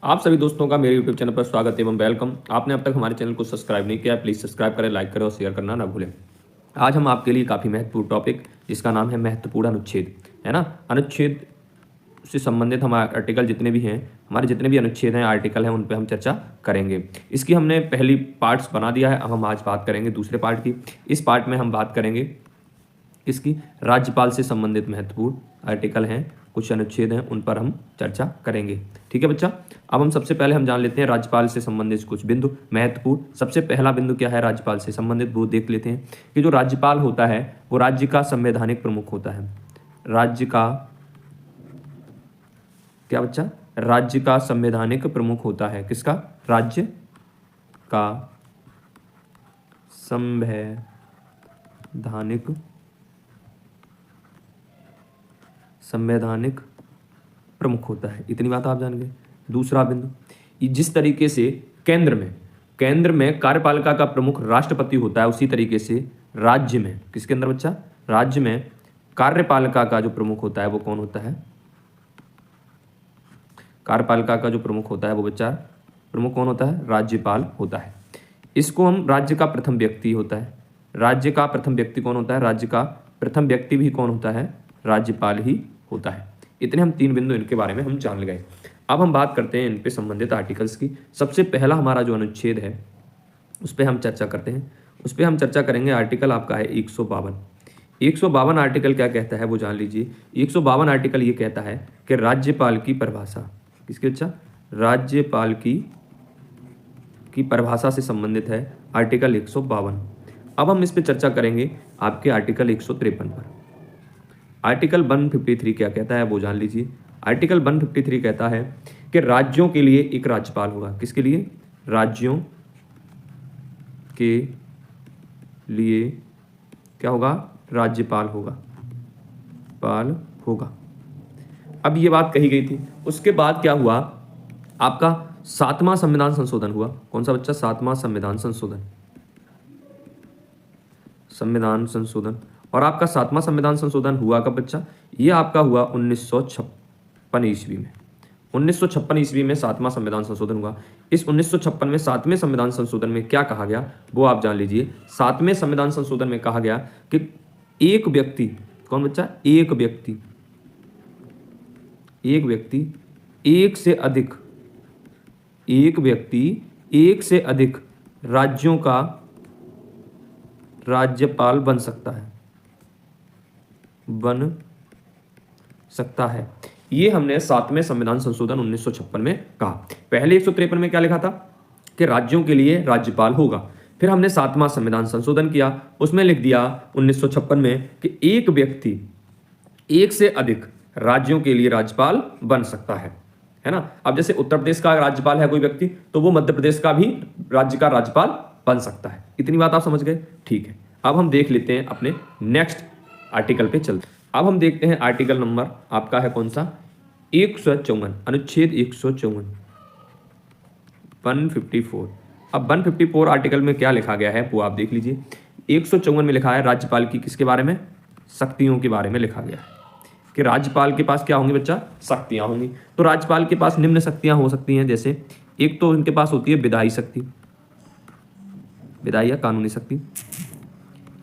आप सभी दोस्तों का मेरे YouTube चैनल पर स्वागत एवं वेलकम। आपने अब तक हमारे चैनल को सब्सक्राइब नहीं किया है, प्लीज़ सब्सक्राइब करें, लाइक करें और शेयर करना ना भूलें। आज हम आपके लिए काफ़ी महत्वपूर्ण टॉपिक जिसका नाम है महत्वपूर्ण अनुच्छेद, है ना। अनुच्छेद से संबंधित हम आर्टिकल जितने भी हैं, हमारे जितने भी अनुच्छेद हैं, आर्टिकल हैं, उन पर हम चर्चा करेंगे। इसकी हमने पहली पार्ट्स बना दिया है, अब हम आज बात करेंगे दूसरे पार्ट की। इस पार्ट में हम बात करेंगे इसकी राज्यपाल से संबंधित महत्वपूर्ण आर्टिकल हैं, कुछ अनुच्छेद हैं, उन पर हम चर्चा करेंगे। ठीक है बच्चा। अब हम सबसे पहले हम जान लेते हैं राज्यपाल से संबंधित कुछ बिंदु महत्वपूर्ण। सबसे पहला बिंदु क्या है राज्यपाल से संबंधित, वो देख लेते हैं कि जो राज्यपाल होता है वो राज्य का संवैधानिक प्रमुख होता है। राज्य का क्या बच्चा? राज्य का संवैधानिक प्रमुख होता है। किसका? राज्य का संवैधानिक प्रमुख होता है। इतनी बात आप जान गए। दूसरा बिंदु, जिस तरीके से केंद्र में कार्यपालिका का प्रमुख राष्ट्रपति होता है, उसी तरीके से राज्य में, किसके अंदर बच्चा? राज्य में कार्यपालिका का जो प्रमुख होता है वो कौन होता है? कार्यपालिका का जो प्रमुख होता है वो बच्चा प्रमुख कौन होता है? राज्यपाल होता है। इसको हम राज्य का प्रथम व्यक्ति होता है। राज्य का प्रथम व्यक्ति कौन होता है? राज्य का प्रथम व्यक्ति भी कौन होता है? राज्यपाल ही होता है। इतने हम तीन बिंदु इनके बारे में हम जान गए। अब हम बात करते हैं इन पे संबंधित आर्टिकल्स की। सबसे पहला हमारा जो अनुच्छेद है उस पर हम चर्चा करते हैं। उस पर हम चर्चा करेंगे, आर्टिकल आपका है 152। 152 आर्टिकल क्या कहता है वो जान लीजिए। 152 आर्टिकल ये कहता है कि राज्यपाल की परिभाषा, किसकी बच्चा? राज्यपाल की परिभाषा से संबंधित है आर्टिकल 152। अब हम इस पे चर्चा करेंगे आपके आर्टिकल 153 पर। आर्टिकल 153 क्या कहता है वो जान लीजिए। आर्टिकल 153 कहता है कि राज्यों के लिए एक राज्यपाल होगा। किसके लिए? राज्यों के लिए क्या होगा? राज्यपाल होगा। अब ये बात कही गई थी। उसके बाद क्या हुआ? आपका 7वां संविधान संशोधन हुआ। कौन सा बच्चा? 7वां संविधान संशोधन। और आपका 7वां संविधान संशोधन हुआ कब बच्चा? ये आपका हुआ 1956 ईस्वी में। 1956 ईस्वी में 7वां संविधान संशोधन हुआ। इस 1956 में 7वें संविधान संशोधन में क्या कहा गया वो आप जान लीजिए। 7वें संविधान संशोधन में कहा गया कि एक व्यक्ति, कौन बच्चा? एक व्यक्ति एक से अधिक राज्यों का राज्यपाल बन सकता है। ये हमने 7वें संविधान संशोधन 1956 में कहा। पहले 153 में क्या लिखा था कि राज्यों के लिए राज्यपाल होगा। फिर हमने 7वां संविधान संशोधन किया, उसमें लिख दिया 1956 में कि एक व्यक्ति एक से अधिक राज्यों के लिए राज्यपाल बन सकता है ना। अब जैसे उत्तर प्रदेश का राज्यपाल है कोई व्यक्ति, तो वो मध्य प्रदेश का भी राज्य का राज्यपाल बन सकता है। इतनी बात आप समझ गए? ठीक है। अब हम देख लेते हैं अपने नेक्स्ट आर्टिकल पे चलते हैं। अब हम देखते हैं आर्टिकल नंबर आपका है कौन सा? 154, अनुच्छेद 154, 154। अब 154 आर्टिकल में क्या लिखा गया है वो आप देख लीजिए। 154 में लिखा है राज्यपाल की किसके बारे में? शक्तियों के बारे में लिखा गया है कि राज्यपाल के पास क्या होंगी बच्चा? शक्तियां होंगी। तो राज्यपाल के पास निम्न शक्तियां हो सकती हैं, जैसे एक तो उनके पास होती है विधायी शक्ति, विधायी या कानूनी शक्ति।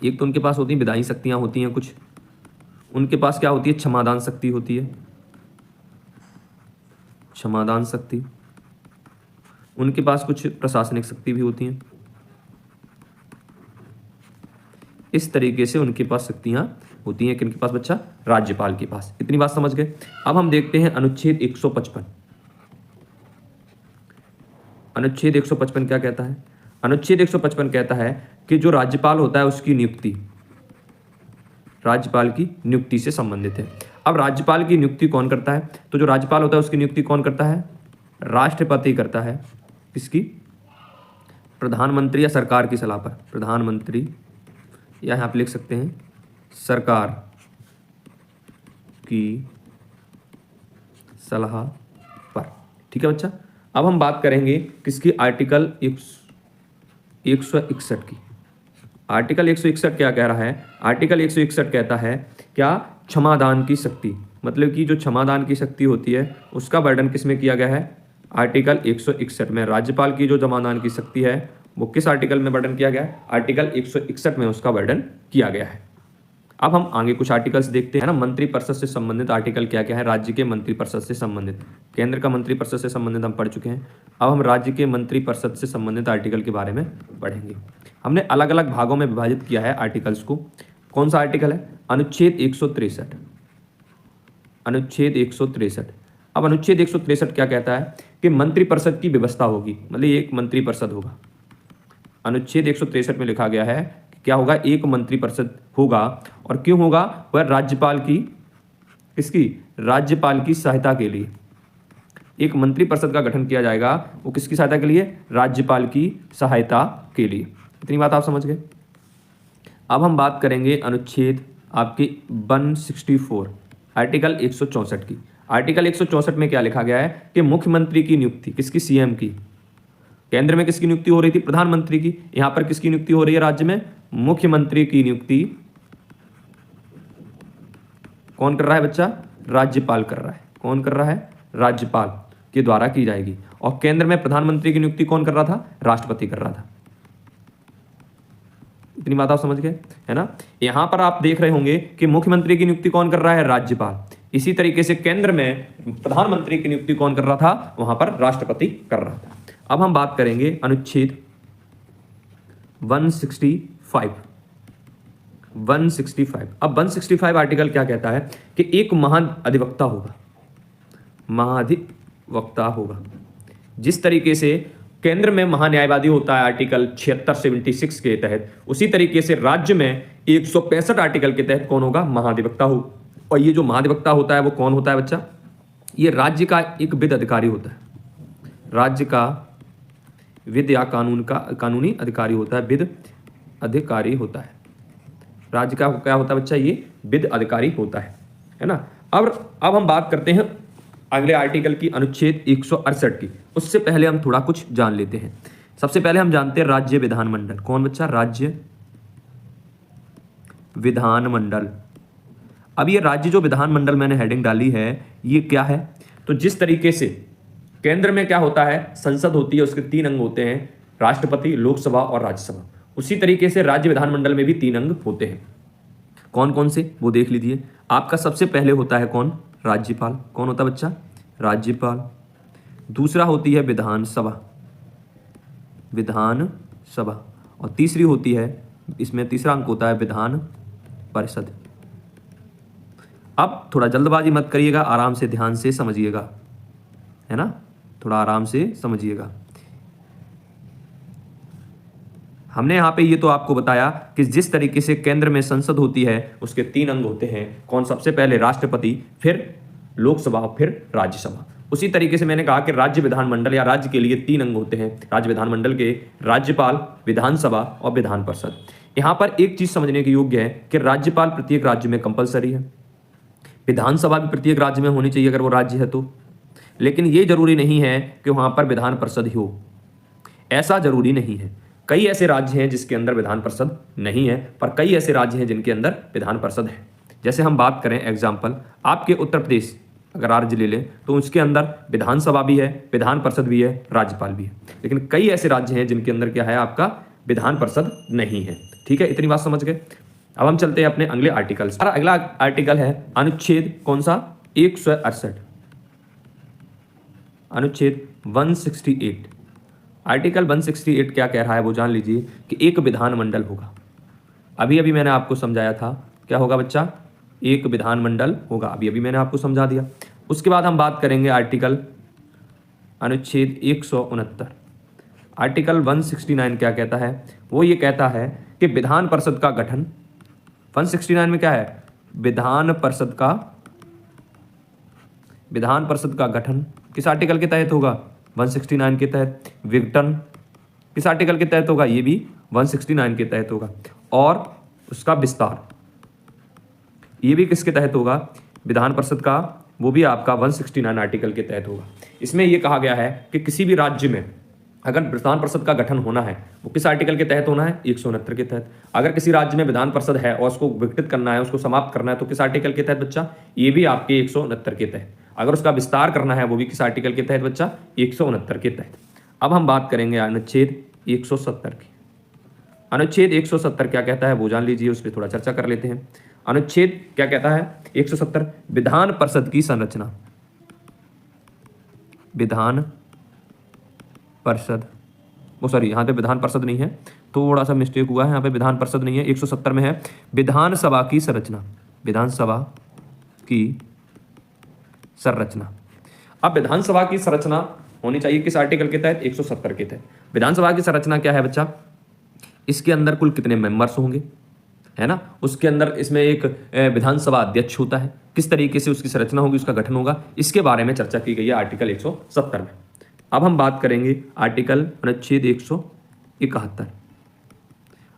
एक तो उनके पास होती है विधायी शक्तियां होती हैं कुछ। उनके पास क्या होती है? क्षमादान शक्ति होती है, क्षमादान शक्ति। उनके पास कुछ प्रशासनिक शक्ति भी होती हैं। इस तरीके से उनके पास शक्तियां होती हैं। किनके पास बच्चा? राज्यपाल के पास। इतनी बात समझ गए। अब हम देखते हैं अनुच्छेद 155। अनुच्छेद 155 क्या कहता है? अनुच्छेद 155 कहता है कि जो राज्यपाल होता है उसकी नियुक्ति राज्यपाल की नियुक्ति से संबंधित है। अब राज्यपाल की नियुक्ति कौन करता है? तो जो राज्यपाल होता है उसकी नियुक्ति कौन करता है? राष्ट्रपति करता है। किसकी? प्रधानमंत्री या सरकार की सलाह पर। प्रधानमंत्री या यहाँ पे लिख सकते हैं सरकार की सलाह पर। ठीक है बच्चा। अब हम बात करेंगे किसकी? आर्टिकल 161 की। आर्टिकल 161 क्या कह रहा है? आर्टिकल 161 कहता है क्या? क्षमादान की शक्ति, मतलब कि जो क्षमादान की शक्ति होती है उसका वर्णन किस में किया गया है? आर्टिकल 161 में राज्यपाल की जो जमानत की शक्ति है वो किस आर्टिकल में वर्णन किया गया है? आर्टिकल 161 में उसका वर्णन किया गया है। अब हम आगे कुछ आर्टिकल्स देखते हैं ना। मंत्रिपरिषद से संबंधित आर्टिकल क्या क्या है? राज्य के मंत्रिपरिषद से संबंधित, केंद्र का मंत्रिपरिषद से संबंधित हम पढ़ चुके हैं। अब हम राज्य के मंत्रिपरिषद से संबंधित आर्टिकल के बारे में पढ़ेंगे। हमने अलग अलग भागों में विभाजित किया है आर्टिकल्स को। कौन सा आर्टिकल है? अनुच्छेद 163। अनुच्छेद 163। अब अनुच्छेद 163 क्या कहता है कि मंत्रिपरिषद की व्यवस्था होगी, मतलब एक मंत्रिपरिषद होगा। अनुच्छेद 163 में लिखा गया है कि क्या होगा? एक मंत्रिपरिषद होगा। और क्यों होगा? वह राज्यपाल की, किसकी? राज्यपाल की सहायता के लिए एक मंत्रिपरिषद का गठन किया जाएगा। वो किसकी सहायता के लिए? राज्यपाल की सहायता के लिए। इतनी बात आप समझ गए। अब हम बात करेंगे अनुच्छेद आपके 164 आर्टिकल 164 की। आर्टिकल 164 में क्या लिखा गया है कि मुख्यमंत्री की नियुक्ति किसकी? सीएम की। केंद्र में किसकी नियुक्ति हो रही थी? प्रधानमंत्री की। यहां पर किसकी नियुक्ति हो रही है? राज्य में मुख्यमंत्री की नियुक्ति कौन कर रहा है बच्चा? राज्यपाल कर रहा है। कौन कर रहा है? राज्यपाल के द्वारा की जाएगी। और केंद्र में प्रधानमंत्री की नियुक्ति कौन कर रहा था? राष्ट्रपति कर रहा था। इतनी बात आप समझ गए, है ना। यहां पर आप देख रहे होंगे कि मुख्यमंत्री की नियुक्ति कौन कर रहा है? राज्यपाल। इसी तरीके से केंद्र में प्रधानमंत्री की नियुक्ति कौन कर रहा था? वहां पर राष्ट्रपति कर रहा था। अब हम बात करेंगे अनुच्छेद 165। 165। अब 165 आर्टिकल क्या कहता है कि एक महाधिवक्ता होगा। महाधिवक्ता होगा। जिस तरीके से केंद्र में महान्यायवादी होता है आर्टिकल 76 के तहत, उसी तरीके से राज्य में 165 आर्टिकल के तहत कौन होगा? महाधिवक्ता हो। और ये जो महाधिवक्ता होता है वो कौन होता है बच्चा? ये राज्य का एक विधि अधिकारी होता है। राज्य का विधि या कानूनी अधिकारी होता है। विधि अधिकारी होता है। राज्य का क्या होता है बच्चा? ये विधि अधिकारी होता है ना। अब हम बात करते हैं अगले आर्टिकल की, अनुच्छेद 168 की। उससे पहले हम थोड़ा कुछ जान लेते हैं। सबसे पहले हम जानते हैं राज्य विधानमंडल। कौन बच्चा? राज्य विधानमंडल। अब ये राज्य जो विधानमंडल मैंने हेडिंग डाली है, ये क्या है? तो जिस तरीके से केंद्र में क्या होता है? संसद होती है, उसके 3 अंग होते हैं, राष्ट्रपति, लोकसभा और राज्यसभा। उसी तरीके से राज्य विधानमंडल में भी 3 अंग होते हैं। कौन कौन से वो देख लीजिए। आपका सबसे पहले होता है कौन? राज्यपाल। कौन होता है बच्चा? राज्यपाल। दूसरा होती है विधानसभा। विधानसभा। और तीसरी होती है, इसमें तीसरा अंक होता है विधान परिषद। अब थोड़ा जल्दबाजी मत करिएगा, आराम से ध्यान से समझिएगा, है ना। थोड़ा आराम से समझिएगा। हमने यहाँ पे ये तो आपको बताया कि जिस तरीके से केंद्र में संसद होती है उसके 3 अंग होते हैं। कौन? सबसे पहले राष्ट्रपति, फिर लोकसभा, फिर राज्यसभा। उसी तरीके से मैंने कहा कि राज्य विधानमंडल या राज्य के लिए 3 अंग होते हैं। राज्य विधानमंडल के राज्यपाल, विधानसभा और विधान परिषद। यहाँ पर एक चीज समझने की योग्य है कि राज्यपाल प्रत्येक राज्य में कंपलसरी है। विधानसभा भी प्रत्येक राज्य में होनी चाहिए अगर वो राज्य है तो। लेकिन ये जरूरी नहीं है कि वहां पर विधान परिषद ही हो, ऐसा जरूरी नहीं है। कई ऐसे राज्य हैं जिसके अंदर विधान परिषद नहीं है, पर कई ऐसे राज्य हैं जिनके अंदर विधान परिषद है। जैसे हम बात करें एग्जाम्पल, आपके उत्तर प्रदेश अगर राज्य ले लें तो उसके अंदर विधानसभा भी है, विधान परिषद भी है, राज्यपाल भी है। लेकिन कई ऐसे राज्य हैं जिनके अंदर क्या है? आपका विधान परिषद नहीं है। ठीक है, इतनी बात समझ गए। अब हम चलते हैं अपने अगले आर्टिकल। अगला आर्टिकल है अनुच्छेद कौन सा? 168। अनुच्छेद 168। आर्टिकल 168 क्या कह रहा है वो जान लीजिए कि एक विधानमंडल होगा। अभी अभी मैंने आपको समझाया था, क्या होगा बच्चा? एक विधानमंडल होगा। अभी अभी मैंने आपको समझा दिया। उसके बाद हम बात करेंगे आर्टिकल अनुच्छेद 169। आर्टिकल 169 क्या कहता है? वो ये कहता है कि विधान परिषद का गठन, 169 में क्या है? विधान परिषद का गठन किस आर्टिकल के तहत होगा? 169 के तहत। विघटन किस आर्टिकल के तहत होगा? ये भी 169 के तहत होगा। और उसका विस्तार ये भी किसके तहत होगा? विधान परिषद का, वो भी आपका 169 आर्टिकल के तहत होगा। इसमें यह कहा गया है कि किसी भी राज्य में अगर विधान परिषद का गठन होना है वो किस आर्टिकल के तहत होना है? 169 के तहत। अगर किसी राज्य में विधान परिषद है और उसको विघटित करना है, उसको समाप्त करना है, तो किस आर्टिकल के तहत बच्चा? ये भी आपके 169 के तहत। अगर उसका विस्तार करना है वो भी किस आर्टिकल के तहत बच्चा, 169 के तहत। अब हम बात करेंगे अनुच्छेद 170 की। अनुच्छेद 170 क्या कहता है वो जान लीजिए, उस पर थोड़ा चर्चा कर लेते हैं। अनुच्छेद क्या कहता है 170, विधान परिषद की संरचना। विधान परिषद, वो सॉरी यहाँ पे विधान परिषद नहीं है, थोड़ा सा मिस्टेक हुआ है, यहाँ पे विधान परिषद नहीं है, 170 में है विधानसभा की संरचना। विधानसभा की संरचना। अब विधानसभा की संरचना होनी चाहिए किस आर्टिकल के तहत, 170 के तहत। विधानसभा की संरचना क्या है बच्चा, इसके अंदर कुल कितने मेंबर्स होंगे, है ना, उसके अंदर इसमें एक विधानसभा अध्यक्ष होता है, किस तरीके से उसकी संरचना होगी, उसका गठन होगा, इसके बारे में चर्चा की गई है आर्टिकल 170 में। अब हम बात करेंगे आर्टिकल अनुच्छेद 171।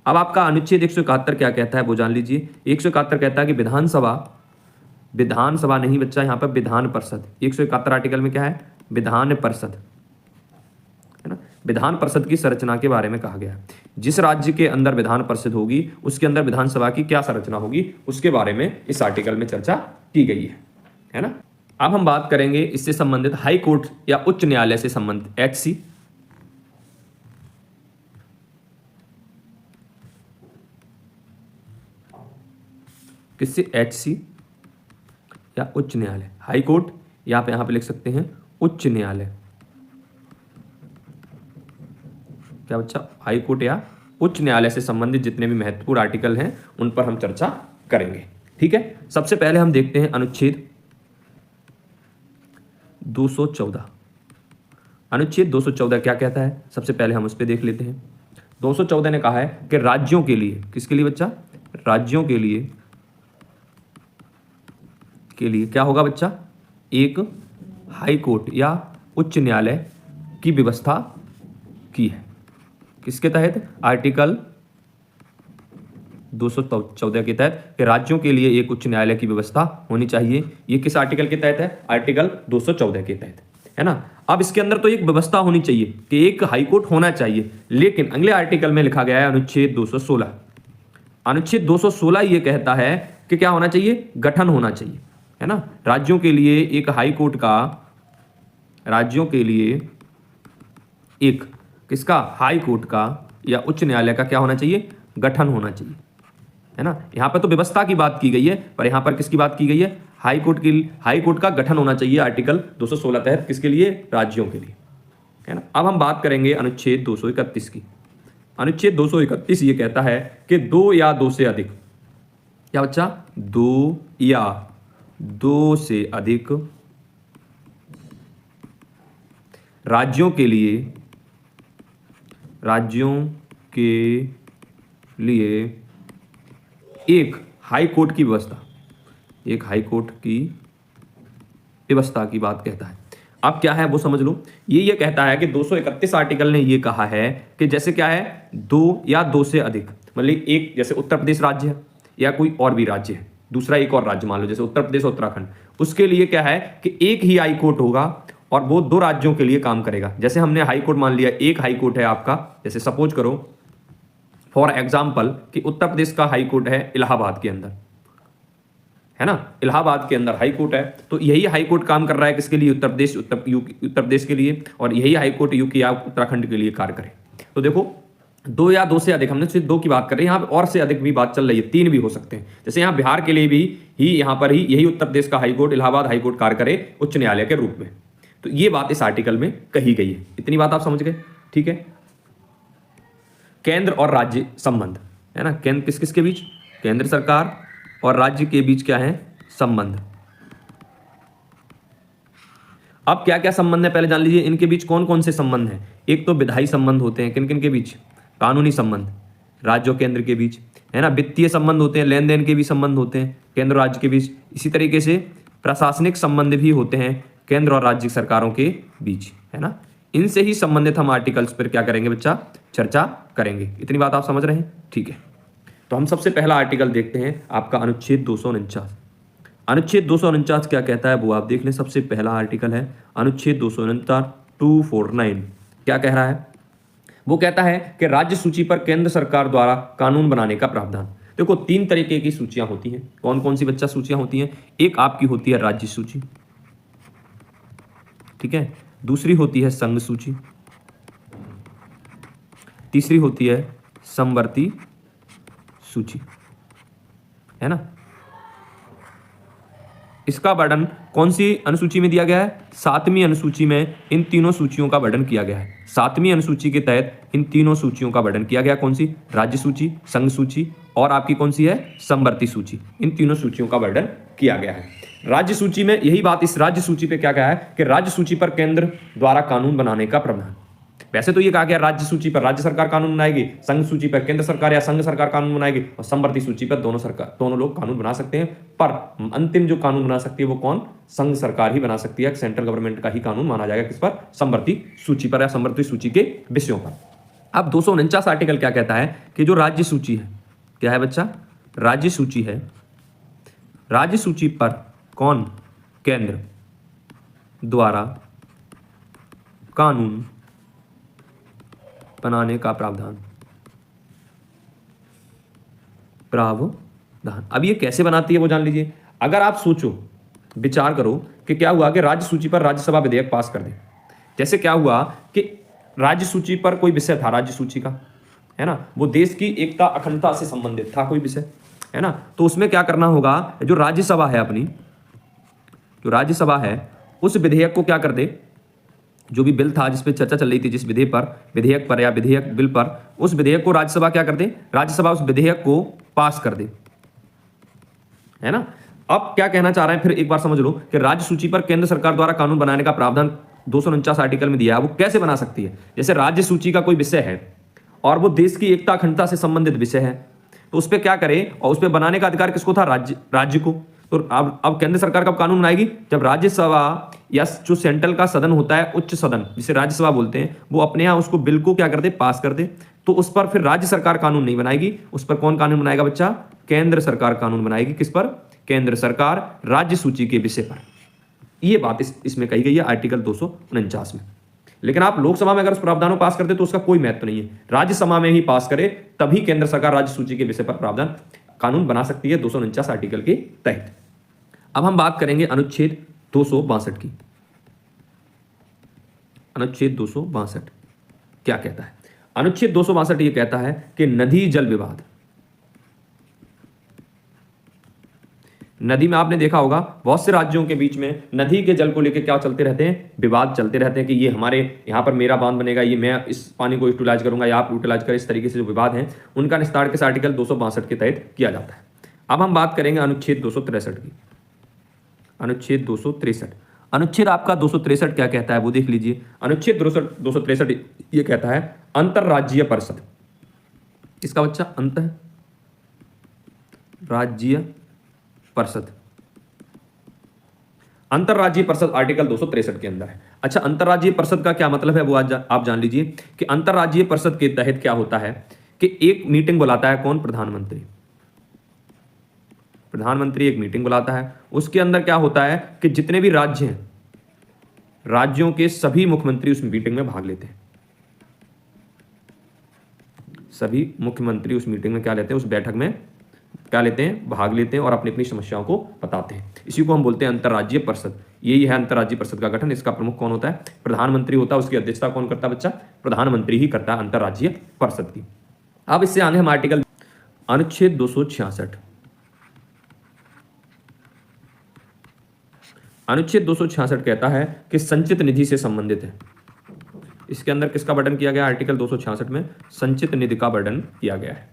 अब आपका अनुच्छेद 171 क्या कहता है वो जान लीजिए। 171 कहता है कि विधानसभा नहीं बच्चा, यहाँ पर विधान परिषद। 171 आर्टिकल में क्या है, विधान परिषद, है ना, विधान परिषद की संरचना के बारे में कहा गया है। जिस राज्य के अंदर विधान परिषद होगी उसके अंदर विधानसभा की क्या संरचना होगी उसके बारे में इस आर्टिकल में चर्चा की गई है ना। अब हम बात करेंगे इससे संबंधित हाई कोर्ट या उच्च न्यायालय से संबंधित, HC। किससे, HC या उच्च न्यायालय। हाई कोर्ट या आप यहां पे लिख सकते हैं उच्च न्यायालय। क्या बच्चा, हाई कोर्ट या उच्च न्यायालय से संबंधित जितने भी महत्वपूर्ण आर्टिकल हैं उन पर हम चर्चा करेंगे। ठीक है, सबसे पहले हम देखते हैं अनुच्छेद 214। अनुच्छेद 214 क्या कहता है, सबसे पहले हम उस पर देख लेते हैं। 214 ने कहा है कि राज्यों के लिए, किसके लिए बच्चा, राज्यों के लिए क्या होगा बच्चा, एक हाई कोर्ट या उच्च न्यायालय की व्यवस्था की है। किसके तहत, आर्टिकल 214 के तहत कि राज्यों के लिए एक उच्च न्यायालय की व्यवस्था होनी चाहिए। ये किस आर्टिकल के तहत है, आर्टिकल 214 के तहत, है ना। अब इसके अंदर तो एक व्यवस्था होनी चाहिए कि एक हाई कोर्ट होना चाहिए, लेकिन अगले आर्टिकल में लिखा गया है अनुच्छेद 216। अनुच्छेद 216 ये कहता है कि क्या होना चाहिए, गठन होना चाहिए, है ना। राज्यों के लिए एक हाई कोर्ट का, राज्यों के लिए एक किसका, हाई कोर्ट का या उच्च न्यायालय का क्या होना चाहिए, गठन होना चाहिए, है ना। यहां पर तो व्यवस्था की बात की गई है, पर यहां पर किसकी बात की गई है, हाई कोर्ट का गठन होना चाहिए आर्टिकल 216 तहत, किसके लिए, राज्यों के लिए, है ना। अब हम बात करेंगे अनुच्छेद 231 की। अनुच्छेद 231 ये कहता है कि 2 या 2 से अधिक, क्या बच्चा, 2 या 2 से अधिक राज्यों के लिए एक हाई कोर्ट की व्यवस्था, एक हाई कोर्ट की व्यवस्था की बात कहता है। अब क्या है वो समझ लो। ये कहता है कि 231 आर्टिकल ने ये कहा है कि जैसे क्या है, 2 या 2 से अधिक, मतलब एक जैसे उत्तर प्रदेश राज्य है या कोई और भी राज्य है, दूसरा एक और राज्य मान लो जैसे उत्तर प्रदेश उत्तराखंड, उसके लिए क्या है कि एक ही हाई कोर्ट होगा और वो 2 राज्यों के लिए काम करेगा। जैसे हमने हाई कोर्ट मान लिया, एक हाई कोर्ट है आपका, जैसे सपोज करो फॉर एग्जाम्पल कि उत्तर प्रदेश का हाई कोर्ट है इलाहाबाद के अंदर, है ना, इलाहाबाद के अंदर हाई कोर्ट है, तो यही हाई कोर्ट काम कर रहा है किसके लिए, उत्तर प्रदेश के लिए, और यही हाई कोर्ट यूपी या उत्तराखंड के लिए कार्य करे। तो देखो 2 या 2 से अधिक, हमने सिर्फ 2 की बात कर रहे हैं, यहाँ पे और से अधिक भी बात चल रही है, 3 भी हो सकते हैं। जैसे यहाँ बिहार के लिए भी यहाँ पर ही यही उत्तर प्रदेश का high court Allahabad high court कार्य करे उच्च न्यायालय के रूप में। तो ये बात इस आर्टिकल में कही गई है। इतनी बात आप समझ गए, ठीक है। केंद्र और राज्य संबंध, है ना, केंद्र किस किस के बीच, केंद्र सरकार और राज्य के बीच क्या है, संबंध। अब क्या क्या संबंध है पहले जान लीजिए, इनके बीच कौन कौन से संबंध हैं। एक तो विधायी संबंध होते हैं, किन किन के बीच, कानूनी संबंध राज्य और केंद्र के बीच, है ना। वित्तीय संबंध होते हैं, लेन देन के भी संबंध होते हैं केंद्र और राज्य के बीच। इसी तरीके से प्रशासनिक संबंध भी होते हैं केंद्र और राज्य सरकारों के बीच, है ना। इनसे ही संबंधित हम आर्टिकल्स पर क्या करेंगे बच्चा, चर्चा करेंगे। इतनी बात आप समझ रहे हैं, ठीक है। तो हम सबसे पहला आर्टिकल देखते हैं आपका अनुच्छेद 249। अनुच्छेद 249 क्या कहता है वो आप देख लें। सबसे पहला आर्टिकल है अनुच्छेद 249 क्या कह रहा है, वो कहता है कि राज्य सूची पर केंद्र सरकार द्वारा कानून बनाने का प्रावधान। देखो 3 तरीके की सूचियां होती हैं। कौन कौन सी बच्चा सूचियां होती हैं, एक आपकी होती है राज्य सूची, ठीक है। दूसरी होती है संघ सूची, तीसरी होती है समवर्ती सूची, है ना। इसका वर्णन कौन सी अनुसूची में दिया गया है? 7वीं अनुसूची में इन तीनों सूचियों का वर्णन किया गया है। 7वीं अनुसूची के तहत इन तीनों सूचियों का वर्णन किया गया। कौन सी? राज्य सूची, संघ सूची और आपकी कौन सी है? समवर्ती सूची। इन तीनों सूचियों का वर्णन किया गया है। राज्य सूची में यही बात, इस राज्य सूची पे क्या कहा है कि राज्य सूची पर केंद्र द्वारा कानून बनाने का प्रावधान। वैसे तो ये कहा गया राज्य सूची पर राज्य सरकार कानून बनाएगी, संघ सूची पर केंद्र सरकार या संघ सरकार कानून बनाएगी और समवर्ती सूची पर दोनों लोग कानून बना सकते हैं। पर अंतिम जो कानून बना सकती है वो कौन? संघ सरकार ही बना सकती है। सेंट्रल गवर्नमेंट का ही कानून माना जाएगा किस पर? समवर्ती सूची पर या समवर्ती सूची के विषयों पर। अब 249 आर्टिकल क्या कहता है कि जो राज्य सूची है, क्या है बच्चा? राज्य सूची है। राज्य सूची पर कौन? केंद्र द्वारा कानून बनाने का प्रावधान। अब ये कैसे बनाती है वो जान लीजिए। अगर आप सोचो, विचार करो कि क्या हुआ कि राज्य सूची पर राज्यसभा विधेयक पास कर दे। जैसे क्या हुआ कि राज्य सूची पर कोई विषय था, राज्य सूची का, है ना, वो देश की एकता अखंडता से संबंधित था कोई विषय, है ना। तो उसमें क्या करना होगा, जो राज्यसभा है अपनी, जो राज्यसभा है उस विधेयक को क्या कर दे, जो भी बिल था जिस पे चर्चा चल रही थी, जिस विधेयक पर या विधेयक बिल पर, उस विधेयक को राज्यसभा क्या कर दे? राज्यसभा उस विधेयक को पास कर दे, है ना। अब क्या कहना चाह रहे हैं, फिर एक बार समझ लो कि राज्य सूची पर केंद्र सरकार द्वारा कानून बनाने का प्रावधान 249 आर्टिकल में दिया है। वो कैसे बना सकती है? जैसे राज्य सूची का कोई विषय है और वो देश की एकता अखंडता से संबंधित विषय है, तो उस पर क्या करे, और उस पर बनाने का अधिकार किसको था? राज्य को। तो अब केंद्र सरकार कब कानून बनाएगी? जब राज्यसभा या जो सेंट्रल का सदन होता है, उच्च सदन जिसे राज्यसभा बोलते हैं, वो अपने यहाँ उसको बिल को क्या कर दे? पास कर दे। तो उस पर फिर राज्य सरकार कानून नहीं बनाएगी, उस पर कौन कानून बनाएगा बच्चा? केंद्र सरकार कानून बनाएगी। किस पर? केंद्र सरकार राज्य सूची के विषय पर। ये बात इसमें कही गई है आर्टिकल 249 में। लेकिन आप लोकसभा में अगर उस प्रावधान को पास करते तो उसका कोई महत्व नहीं है। राज्यसभा में ही पास करे तभी केंद्र सरकार राज्य सूची के विषय पर प्रावधान कानून बना सकती है 249 आर्टिकल के तहत। अब हम बात करेंगे अनुच्छेद 262 की। अनुच्छेद 262 क्या कहता है? अनुच्छेद 262 ये कहता है कि नदी जल विवाद, नदी में आपने देखा होगा बहुत से राज्यों के बीच में नदी के जल को लेकर क्या चलते रहते हैं? विवाद चलते रहते हैं कि ये हमारे यहाँ पर मेरा बांध बनेगा, ये मैं इस पानी को यूटिलाइज करूंगा या आप यूटिलाइज करें। इस तरीके से जो विवाद हैं उनका निस्तार किस आर्टिकल 262 के तहत किया जाता है। अब हम बात करेंगे अनुच्छेद 263 की। अनुच्छेद 263, अनुच्छेद आपका 263 क्या कहता है वो देख लीजिए। अनुच्छेद 263 ये कहता है अंतरराज्यीय परिषद। इसका बच्चा अंतरराज्यीय परिषद, अंतरराज्यीय परिषद आर्टिकल 263 के अंदर है। अच्छा, अंतरराज्यीय परिषद का क्या मतलब है वो आज आप जान लीजिए कि अंतरराज्यीय परिषद के तहत क्या होता है कि एक मीटिंग बुलाता है कौन? प्रधानमंत्री। प्रधानमंत्री एक मीटिंग बुलाता है, उसके अंदर क्या होता है कि जितने भी राज्य हैं, राज्यों के सभी मुख्यमंत्री उस मीटिंग में भाग लेते हैं। सभी मुख्यमंत्री उस मीटिंग में क्या लेते हैं? उस बैठक में क्या लेते हैं? भाग लेते हैं और अपनी अपनी समस्याओं को बताते हैं। इसी को हम बोलते हैं अंतरराज्यीय परिषद। यही है अंतरराज्यीय परिषद का गठन। इसका प्रमुख कौन होता है? प्रधानमंत्री होता है। उसकी अध्यक्षता कौन करता है बच्चा? प्रधानमंत्री ही करता है अंतरराज्यीय परिषद की। अब इससे आगे हम आर्टिकल अनुच्छेद 266, अनुच्छेद 266 कहता है कि संचित निधि से संबंधित है। इसके अंदर किसका वर्णन किया गया? आर्टिकल 266 में संचित निधि का वर्णन किया गया है।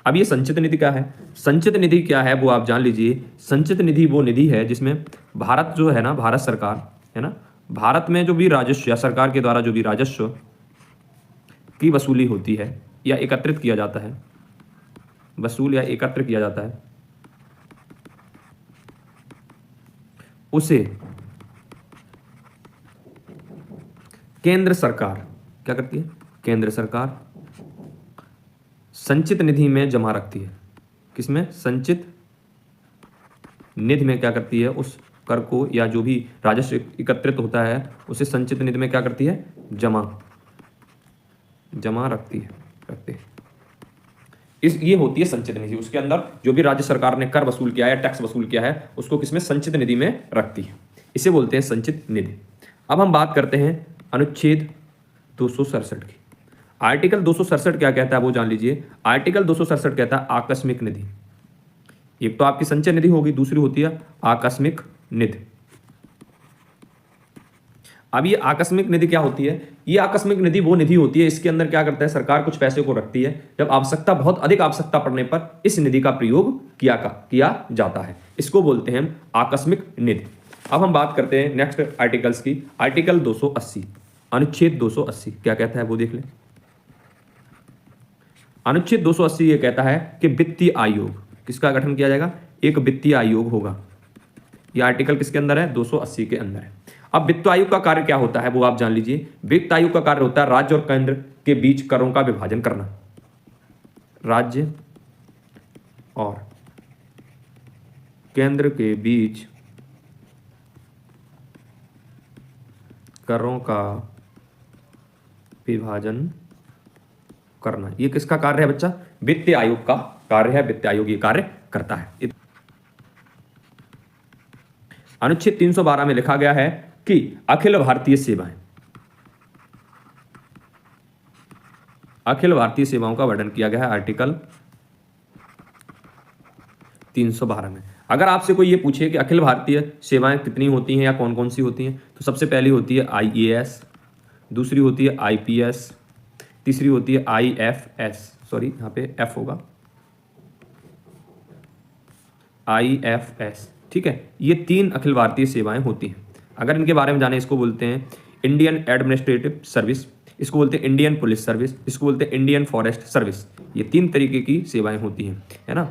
अब ये संचित निधि क्या है? संचित निधि क्या है वो आप जान लीजिए। संचित निधि वो निधि है जिसमें भारत जो है ना, भारत सरकार है ना, भारत में जो भी राजस्व या सरकार के द्वारा जो भी राजस्व की वसूली होती है या एकत्रित किया जाता है, वसूल या एकत्र किया जाता है, उसे केंद्र सरकार क्या करती है? केंद्र सरकार संचित निधि में जमा रखती है। किसमें? संचित निधि में क्या करती है? उस कर को या जो भी राजस्व एकत्रित होता है उसे संचित निधि में क्या करती है? जमा रखते हैं। ये होती है संचित निधि। उसके अंदर जो भी राज्य सरकार ने कर वसूल किया है, टैक्स वसूल किया है, उसको किसमें? संचित निधि में रखती है। इसे बोलते हैं संचित निधि। अब हम बात करते हैं अनुच्छेद 267 की। आर्टिकल 267 क्या कहता है वो जान लीजिए। आर्टिकल 267 कहता है आकस्मिक निधि। एक तो आपकी संचय निधि होगी, दूसरी होती है आकस्मिक निधि। अब ये आकस्मिक निधि क्या होती है? ये आकस्मिक निधि वो निधि होती है, इसके अंदर क्या करता है, सरकार कुछ पैसे को रखती है, जब आवश्यकता, बहुत अधिक आवश्यकता पड़ने पर इस निधि का प्रयोग किया जाता है। इसको बोलते हैं हम आकस्मिक निधि। अब हम बात करते हैं नेक्स्ट आर्टिकल्स की। आर्टिकल 280, अनुच्छेद 280 क्या कहता है वो देख लें। अनुच्छेद 280 ये कहता है कि वित्तीय आयोग किसका गठन किया जाएगा? एक वित्तीय आयोग होगा। यह आर्टिकल किसके अंदर है? 280 के अंदर है। अब वित्त आयोग का कार्य क्या होता है वो आप जान लीजिए। वित्त आयोग का कार्य होता है राज्य और केंद्र के बीच करों का विभाजन करना। राज्य और केंद्र के बीच करों का विभाजन करना, ये किसका कार्य है बच्चा? वित्त आयोग का कार्य है। वित्त आयोग ये कार्य करता है। अनुच्छेद 312 में लिखा गया है कि अखिल भारतीय सेवाएं, अखिल भारतीय सेवाओं का वर्णन किया गया है आर्टिकल 312 में। अगर आपसे कोई ये पूछे कि अखिल भारतीय सेवाएं कितनी होती हैं या कौन कौन सी होती हैं, तो सबसे पहली होती है आईएएस, दूसरी होती है आईपीएस, तीसरी होती है आईएफएस, सॉरी यहाँ पे एफ होगा, आईएफएस, ठीक है। ये 3 अखिल भारतीय सेवाएं होती हैं। अगर इनके बारे में जाने, इसको बोलते हैं इंडियन एडमिनिस्ट्रेटिव सर्विस, इसको बोलते हैं इंडियन पुलिस सर्विस, इसको बोलते हैं इंडियन फॉरेस्ट सर्विस। ये 3 तरीके की सेवाएं होती हैं, है ना।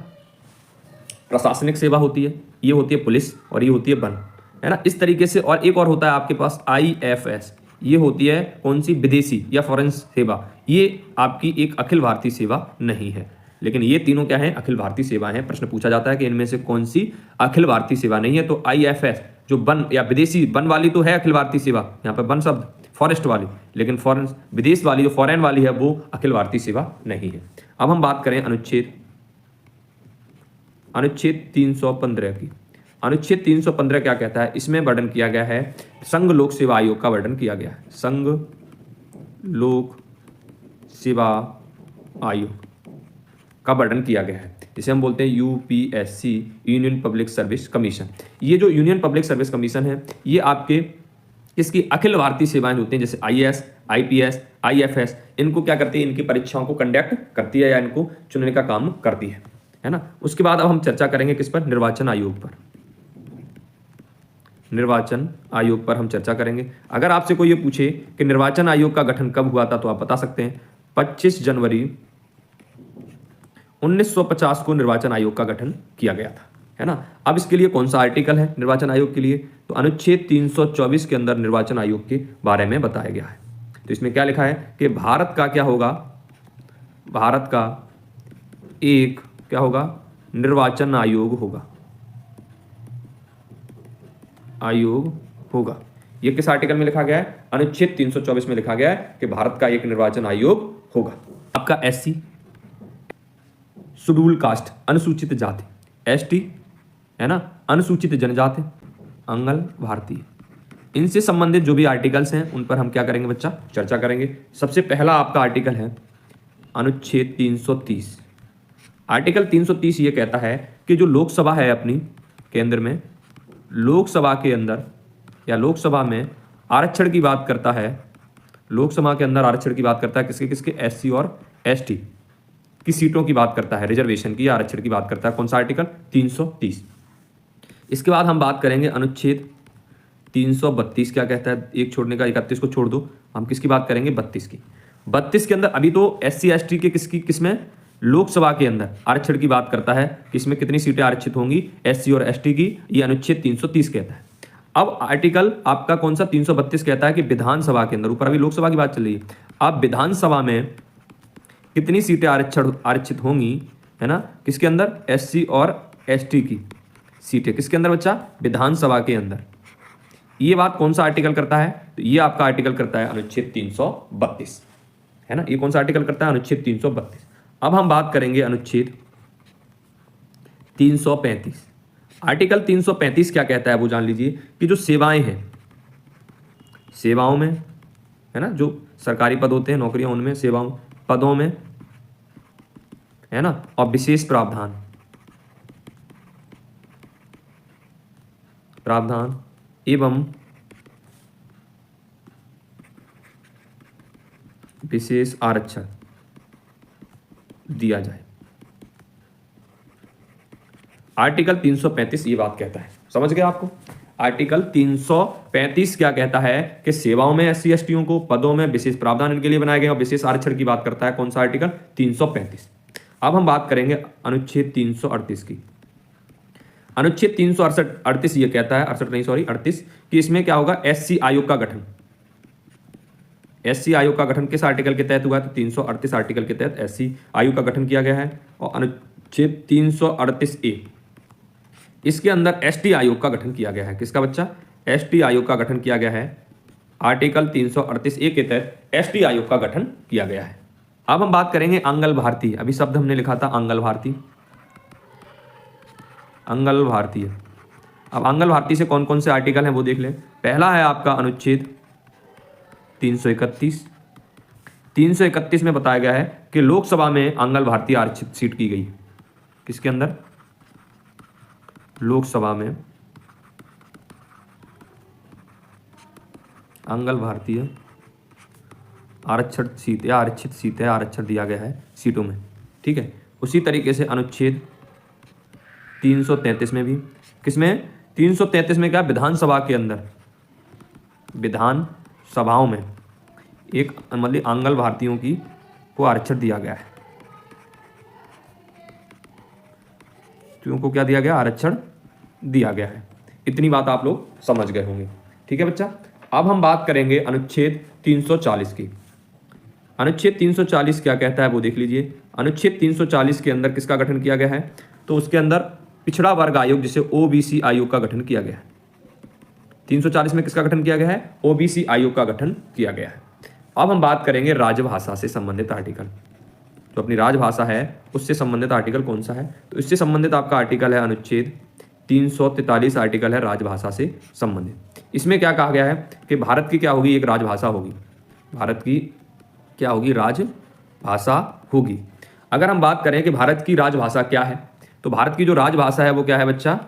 प्रशासनिक सेवा होती है, ये होती है पुलिस, और ये होती है वन, है ना। इस तरीके से, और एक और होता है आपके पास आईएफएस, ये होती है कौन सी? विदेशी या फॉरेन सेवा। ये आपकी एक अखिल भारतीय सेवा नहीं है, लेकिन ये तीनों क्या हैं? अखिल भारतीय सेवा हैं। प्रश्न पूछा जाता है कि इनमें से कौन सी अखिल भारतीय सेवा नहीं है, तो आईएफएस जो वन या विदेशी, वन वाली तो है अखिल भारतीय सेवा, यहाँ पर वन शब्द, फॉरेस्ट वाली, लेकिन फॉरेन विदेश वाली जो फॉरेन वाली है वो अखिल भारतीय सेवा नहीं है। अब हम बात करें अनुच्छेद 315 की। अनुच्छेद 315 क्या कहता है? इसमें वर्णन किया गया है, संघ लोक सेवा आयोग का वर्णन किया गया है। संघ लोक सेवा आयोग का वर्णन किया गया है, जिसे हम बोलते हैं UPSC, union public service commission. ये जो यूनियन पब्लिक सर्विस कमीशन है, ये आपके इसकी अखिल भारतीय सेवाएं होती हैं, जैसे आईएएस, आईपीएस, आईएफएस, इनको क्या करती है? इनकी परीक्षाओं को कंडक्ट करती है या इनको चुनने का काम करती है ना। उसके बाद अब हम चर्चा करेंगे किस पर? निर्वाचन आयोग पर। निर्वाचन आयोग पर हम चर्चा करेंगे। अगर आपसे कोई ये पूछे कि निर्वाचन आयोग का गठन कब हुआ था, तो आप बता सकते हैं 25 जनवरी 1950 को निर्वाचन आयोग का गठन किया गया था, है ना। अब इसके लिए कौन सा आर्टिकल है निर्वाचन आयोग के लिए? तो अनुच्छेद 324 के अंदर निर्वाचन आयोग के बारे में बताया गया है। तो इसमें क्या लिखा है कि भारत का क्या होगा? भारत का एक क्या होगा? निर्वाचन आयोग होगा, आयोग होगा। ये किस आर्टिकल में लिखा गया है? अनुच्छेद 324 में लिखा गया है कि भारत का एक निर्वाचन आयोग होगा। आपका एससी, शेड्यूल कास्ट, अनुसूचित जाति, एसटी, है ना, अनुसूचित जनजाति, अंगल भारतीय, इनसे संबंधित जो भी आर्टिकल्स हैं उन पर हम क्या करेंगे बच्चा? चर्चा करेंगे। सबसे पहला आपका आर्टिकल है अनुच्छेद 330। आर्टिकल 330 ये कहता है कि जो लोकसभा है अपनी केंद्र में, लोकसभा के अंदर या लोकसभा में आरक्षण की बात करता है, लोकसभा के अंदर आरक्षण की बात करता है किसके किसके? एससी और एसटी की सीटों की बात करता है, रिजर्वेशन की, आरक्षण की बात करता है। कौन सा आर्टिकल? 330। इसके बाद हम बात करेंगे अनुच्छेद 332 क्या कहता है? एक छोड़ने का, 31 को छोड़ दो, हम किसकी बात करेंगे? 32 की। 32 के अंदर अभी तो एससी एसटी के किसमें? लोकसभा के अंदर आरक्षण की बात करता है, किसमें कितनी सीटें आरक्षित होंगी? एससी और एसटी की। ये अनुच्छेद 330 कहता है। अब आर्टिकल आपका कौन सा? 332 कहता है कि विधानसभा के अंदर, ऊपर अभी लोकसभा की बात चल रही है, अब विधानसभा में कितनी सीटें आरक्षित होंगी, है ना, किसके अंदर? एससी और एसटी की सीटें किसके अंदर बच्चा? विधानसभा के अंदर। ये बात कौन सा आर्टिकल करता है? तो ये आपका आर्टिकल करता है अनुच्छेद 332, है ना। ये कौन सा आर्टिकल करता है? अनुच्छेद 332। अब हम बात करेंगे अनुच्छेद 335। आर्टिकल 335 क्या कहता है वो जान लीजिए कि जो सेवाएं हैं, सेवाओं में, है ना, जो सरकारी पद होते हैं, नौकरियां, उनमें, सेवाओं, पदों में, है ना, और विशेष प्रावधान, प्रावधान एवं विशेष आरक्षण दिया जाए। आर्टिकल 335 ये बात कहता है, समझ गए आपको? आर्टिकल 335 क्या कहता है कि सेवाओं में एससी एसटीओं को, पदों में विशेष प्रावधान इनके लिए बनाए गए और विशेष आरक्षण की बात करता है। कौन सा आर्टिकल? 335। अब हम बात करेंगे अनुच्छेद 338 की। अनुच्छेद 338 ये कहता है, 38 कि इसमें क्या होगा? एससी आयोग का गठन। एससी आयोग का गठन किस आर्टिकल के तहत हुआ? तो 338 आर्टिकल के तहत एससी आयोग का गठन किया गया है। और अनुच्छेद 338A, इसके अंदर एसटी आयोग का गठन किया गया है। किसका बच्चा? एसटी आयोग का गठन किया गया है। आर्टिकल 338A के तहत एसटी आयोग का गठन किया गया है। अब हम बात करेंगे अंगल भारतीय। अभी शब्द हमने लिखा था अंगल भारतीय, अंगल भारतीय। अब अंगल भारतीय से कौन कौन से आर्टिकल हैं वो देख लें। पहला है आपका अनुच्छेद 331। 331 में बताया गया है कि लोकसभा में अंगल भारतीय आरक्षित सीट की गई। किसके अंदर? लोकसभा में अंगल भारतीय आरक्षित सीट या आरक्षित सीट है, आरक्षण दिया गया है सीटों में, ठीक है। उसी तरीके से अनुच्छेद 333 में भी, किसमें? 333 में क्या? विधानसभा के अंदर, विधान सभाओं में एक मतलब अंगल भारतीयों की को आरक्षण दिया गया है। को क्या दिया गया? आरक्षण दिया गया है। इतनी बात आप लोग समझ गए होंगे, ठीक है बच्चा। अब हम बात करेंगे अनुच्छेद 340 की। अनुच्छेद 340 क्या कहता है वो देख लीजिए। अनुच्छेद 340 के अंदर किसका गठन किया गया है? तो उसके अंदर पिछड़ा वर्ग आयोग, जिसे ओबीसी आयोग का गठन किया गया है। 340 में किसका गठन किया गया है? ओबीसी आयोग का गठन किया गया है। अब हम बात करेंगे राजभाषा से संबंधित आर्टिकल। जो अपनी राजभाषा है उससे संबंधित आर्टिकल कौन सा है? तो इससे संबंधित आपका आर्टिकल है अनुच्छेद 343 आर्टिकल है राजभाषा से संबंधित। इसमें क्या कहा गया है कि भारत की क्या होगी? एक राजभाषा होगी। भारत की क्या होगी? राजभाषा होगी। अगर हम बात करें कि भारत की राजभाषा क्या है, तो भारत की जो राजभाषा है वो क्या है बच्चा?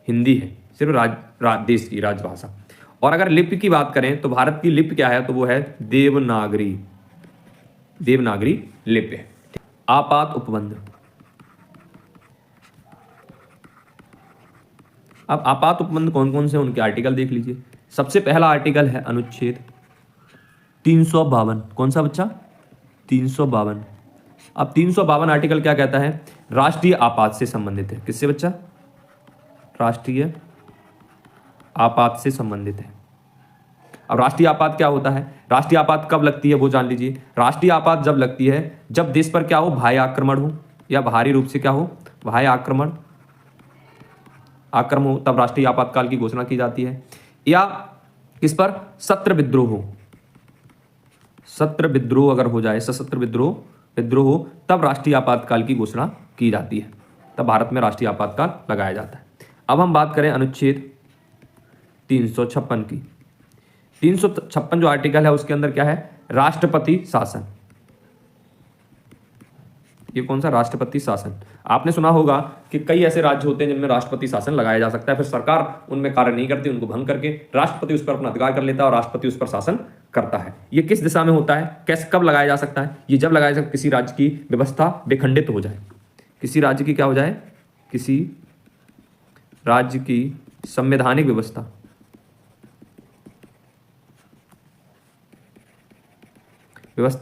हिंदी है, सिर्फ देश की राजभाषा। और अगर लिपि की बात करें तो भारत की लिपि क्या है? तो वो है देवनागरी, देवनागरी लिपि है। आपात उपबंध। अब आपात उपबंध कौन कौन से, उनके आर्टिकल देख लीजिए। सबसे पहला आर्टिकल है अनुच्छेद 352। कौन सा बच्चा? 352। अब 352 आर्टिकल क्या कहता है? राष्ट्रीय आपात से संबंधित है। किससे बच्चा? राष्ट्रीय आपात से संबंधित है। अब राष्ट्रीय आपात क्या होता है? राष्ट्रीय आपात कब लगती है वो जान लीजिए। राष्ट्रीय आपात जब लगती है जब देश पर क्या हो? बाह्य आक्रमण हो, या बाहरी रूप से क्या हो? बाह्य आक्रमण हो, तब राष्ट्रीय आपातकाल की घोषणा की जाती है। या किस पर? सत्र विद्रोह हो। सत्र विद्रोह अगर हो जाए, सशस्त्र विद्रोह हो, तब राष्ट्रीय आपातकाल की घोषणा की जाती है। तब भारत में राष्ट्रीय आपातकाल लगाया जाता है। अब हम बात करें अनुच्छेद 356 की। 356 जो आर्टिकल है उसके अंदर क्या है? राष्ट्रपति शासन। ये कौन सा? राष्ट्रपति शासन। आपने सुना होगा कि कई ऐसे राज्य होते हैं जिनमें राष्ट्रपति शासन लगाया जा सकता है, फिर सरकार उनमें कार्य नहीं करती, उनको भंग करके राष्ट्रपति उस पर अपना अधिकार कर लेता है और राष्ट्रपति उस पर शासन करता है। ये किस दिशा में होता है? कैसे, कब लगाया जा सकता है? ये जब लगाया जा सकता है किसी राज्य की व्यवस्था विखंडित हो जाए। किसी राज्य की क्या हो जाए? किसी राज्य की संवैधानिक व्यवस्था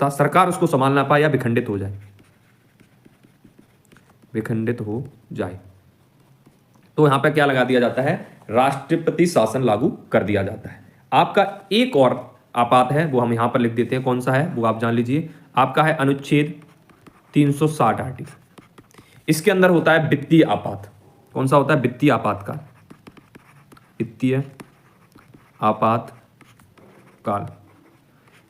सरकार उसको संभाल ना पाए या विखंडित हो जाए, विखंडित हो जाए, तो यहां पर क्या लगा दिया जाता है? राष्ट्रपति शासन लागू कर दिया जाता है। आपका एक और आपात है, वो हम यहां पर लिख देते हैं। कौन सा है वो आप जान लीजिए। आपका है अनुच्छेद 360 आर्टिकल। इसके अंदर होता है वित्तीय आपात। कौन सा होता है? वित्तीय आपातकाल। वित्तीय आपातकाल।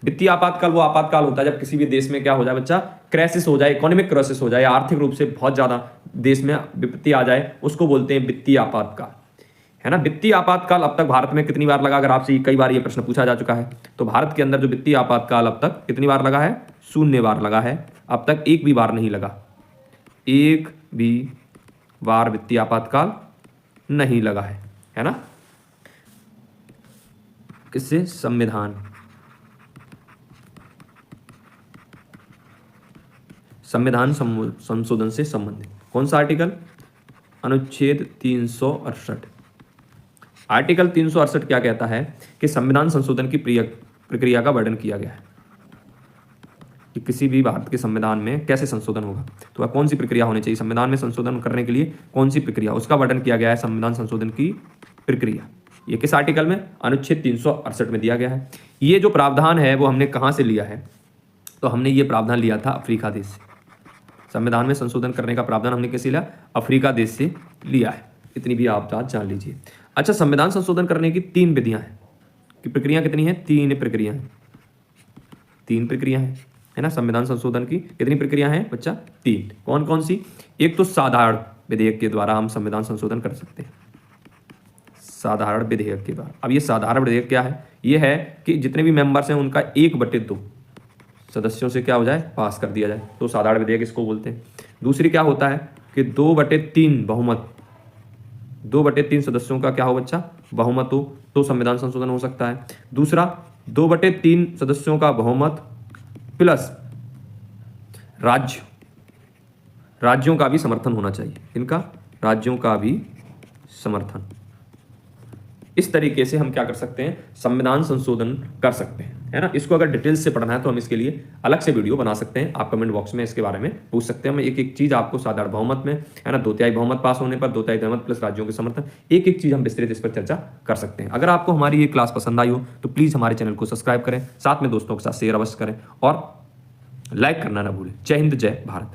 वित्तीय आपातकाल वो आपातकाल होता है जब किसी भी देश में क्या हो जाए बच्चा? क्राइसिस हो जाए, इकोनॉमिक क्राइसिस हो जाए, आर्थिक रूप से बहुत ज्यादा देश में विपत्ति आ जाए, उसको बोलते हैं वित्तीय आपातकाल। है ना। वित्तीय आपातकाल अब तक भारत में कितनी बार लगा, अगर आपसे कई बार ये प्रश्न पूछा जा चुका है, तो भारत के अंदर जो वित्तीय आपातकाल अब तक कितनी बार लगा है, 0 बार लगा है। अब तक एक भी बार नहीं लगा, एक भी बार वित्तीय आपातकाल नहीं लगा है ना। किससे, संविधान संशोधन से संबंधित। कौन सा आर्टिकल, अनुच्छेद 368। आर्टिकल 368 क्या कहता है कि संविधान संशोधन की प्रक्रिया का वर्णन किया गया है कि किसी भी भारत के संविधान में कैसे संशोधन होगा, तो कौन सी प्रक्रिया होनी चाहिए संविधान में संशोधन करने के लिए, कौन सी प्रक्रिया, उसका वर्णन किया गया है संविधान संशोधन की प्रक्रिया। ये किस आर्टिकल में, अनुच्छेद 368 में दिया गया है। ये जो प्रावधान है वो हमने कहाँ से लिया है, तो हमने ये प्रावधान लिया था अफ्रीका देश से। संविधान में संशोधन करने का प्रावधान हमने कैसे लिया, अफ्रीका देश से लिया है। इतनी भी आप बात जान लीजिए। अच्छा, संविधान संशोधन करने की 3 विधियां हैं, कि प्रक्रिया कितनी है, 3 प्रक्रिया है, 3 प्रक्रिया है ना। संविधान संशोधन की कितनी प्रक्रिया है बच्चा, 3। कौन कौन सी, एक तो साधारण विधेयक के द्वारा हम संविधान संशोधन कर सकते हैं, साधारण विधेयक के द्वारा। अब ये साधारण विधेयक क्या है, ये है कि जितने भी मेंबर्स हैं उनका 1/2 सदस्यों से क्या हो जाए, पास कर दिया जाए, तो साधारण विधेयक इसको बोलते हैं। दूसरी क्या होता है कि 2/3 बहुमत, 2/3 सदस्यों का क्या हो बच्चा, बहुमत हो, तो संविधान संशोधन हो सकता है। दूसरा 2/3 सदस्यों का बहुमत प्लस राज्यों का भी समर्थन होना चाहिए। इनका, राज्यों का भी समर्थन। इस तरीके से हम क्या कर सकते हैं, संविधान संशोधन कर सकते हैं, है ना। इसको अगर डिटेल्स से पढ़ना है तो हम इसके लिए अलग से वीडियो बना सकते हैं, आप कमेंट बॉक्स में इसके बारे में पूछ सकते हैं। हम एक एक चीज आपको साधारण बहुमत में, है ना, 2/3 बहुमत पास होने पर 2/3 बहुमत प्लस राज्यों के समर्थन, एक एक चीज हम विस्तृत इस पर चर्चा कर सकते हैं। अगर आपको हमारी ये क्लास पसंद आई हो तो प्लीज हमारे चैनल को सब्सक्राइब करें, साथ में दोस्तों के साथ शेयर अवश्य करें और लाइक करना ना भूलें। जय हिंद, जय भारत।